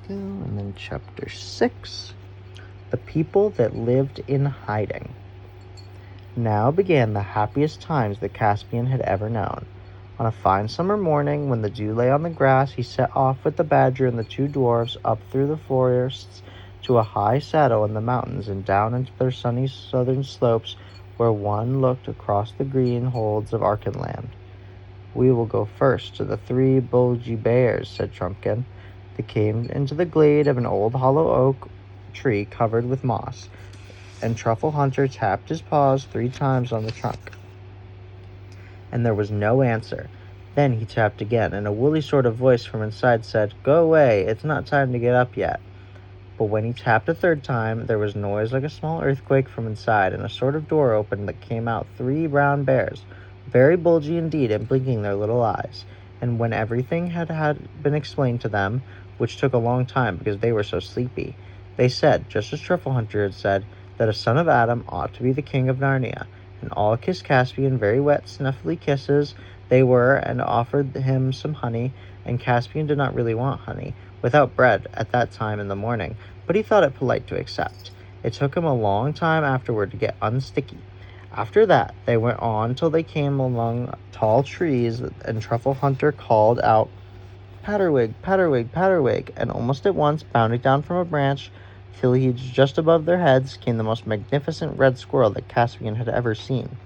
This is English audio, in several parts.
go. And then chapter 6, The People That Lived in Hiding. Now began the happiest times that Caspian had ever known. On a fine summer morning, when the dew lay on the grass, he set off with the badger and the 2 dwarfs up through the forests to a high saddle in the mountains and down into their sunny southern slopes, where one looked across the green holds of Archenland. "We will go first to the 3 bulgy bears," said Trumpkin. They came into the glade of an old hollow oak tree covered with moss, and Truffle Hunter tapped his paws 3 times on the trunk. And there was no answer. Then he tapped again, and a woolly sort of voice from inside said, "Go away, it's not time to get up yet." But when he tapped a 3rd time, there was noise like a small earthquake from inside, and a sort of door opened that came out 3 brown bears, very bulgy indeed, and blinking their little eyes. And when everything had been explained to them, which took a long time because they were so sleepy, they said, just as Truffle Hunter had said, that a son of Adam ought to be the king of Narnia, and all kissed Caspian very wet, snuffly kisses they were, and offered him some honey, and Caspian did not really want honey, without bread, at that time in the morning, but he thought it polite to accept. It took him a long time afterward to get unsticky. After that, they went on till they came among tall trees, and Truffle Hunter called out, "Patterwig, Patterwig, Patterwig," and almost at once, bounding down from a branch, till he was just above their heads, came the most magnificent red squirrel that Caspian had ever seen.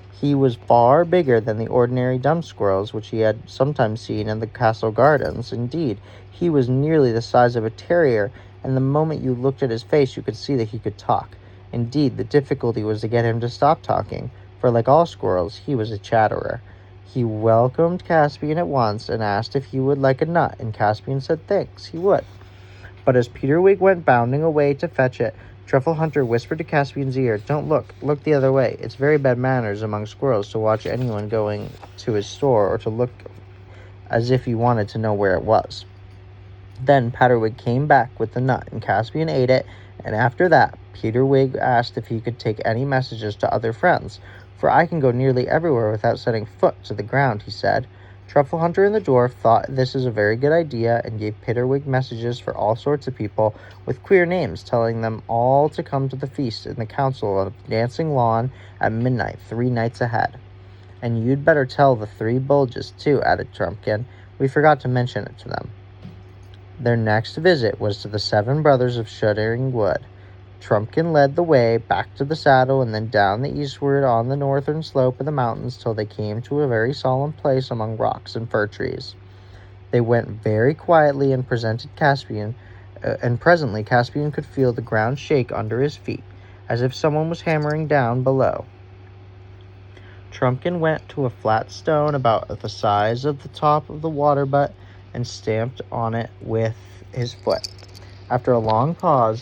He was far bigger than the ordinary dumb squirrels which he had sometimes seen in the castle gardens. Indeed, he was nearly the size of a terrier, and the moment you looked at his face you could see that he could talk. Indeed, the difficulty was to get him to stop talking, for like all squirrels, he was a chatterer. He welcomed Caspian at once, and asked if he would like a nut, and Caspian said thanks, he would. But as Peterwig went bounding away to fetch it, Truffle Hunter whispered to Caspian's ear, "Don't look the other way. It's very bad manners among squirrels to watch anyone going to his store, or to look as if he wanted to know where it was." Then Patterwig came back with the nut, and Caspian ate it, and after that, Peterwig asked if he could take any messages to other friends, "For I can go nearly everywhere without setting foot to the ground," he said. Truffle Hunter and the dwarf thought this a very good idea, and gave Peterwig messages for all sorts of people with queer names, telling them all to come to the feast in the council of Dancing Lawn at midnight 3 nights ahead. "And you'd better tell the 3 bulges, too," added Trumpkin. "We forgot to mention it to them." Their next visit was to the 7 brothers of Shuddering Wood. Trumpkin led the way back to the saddle, and then down the eastward on the northern slope of the mountains till they came to a very solemn place among rocks and fir trees. They went very quietly and presently Caspian could feel the ground shake under his feet, as if someone was hammering down below. Trumpkin went to a flat stone about the size of the top of the water butt, and stamped on it with his foot. After a long pause,